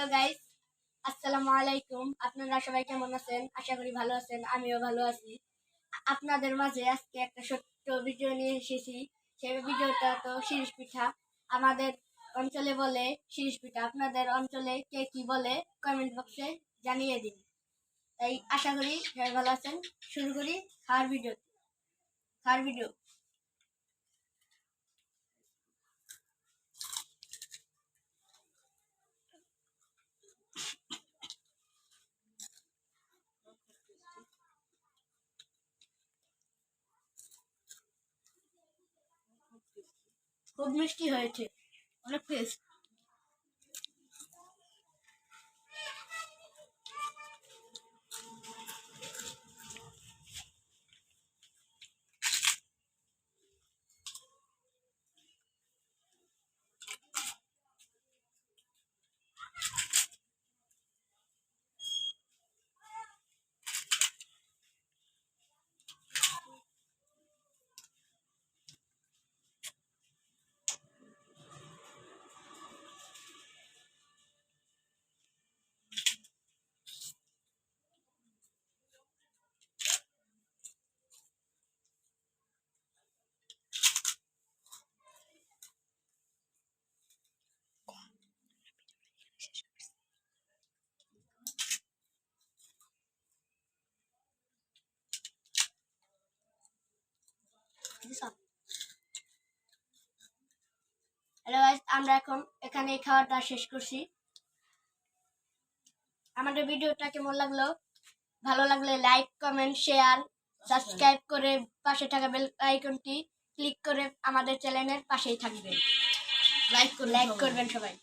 Hello guys, আসসালামু আলাইকুম। আপনারা সবাই কেমন আছেন? আশা করি ভালো আছেন। আমিও ভালো আছি। আপনাদের মাঝে আজকে একটা ছোট্ট ভিডিও নিয়ে এসেছি। সেই ভিডিওটা তো শিরিষ পিঠা। আমাদের অঞ্চলে বলে শিরিষ পিঠা। আপনাদের অঞ্চলে কে কি বলে কমেন্ট বক্সে জানিয়ে দিন। তাই আশা করি সবাই ভালো আছেন। শুরু করি খাওয়ার ভিডিও। খুব মিষ্টি হয়েছে, অনেক টেস্ট। হ্যালো গাইস, আমরা এখন এখানে এই খাওয়াটা শেষ করছি। আমাদের ভিডিওটা কেমন লাগলো? ভালো লাগলে লাইক, কমেন্ট, শেয়ার, সাবস্ক্রাইব করে পাশে থাকা বেল আইকনটি ক্লিক করে আমাদের চ্যানেলের পাশেই থাকবেন। লাইক করবেন সবাই।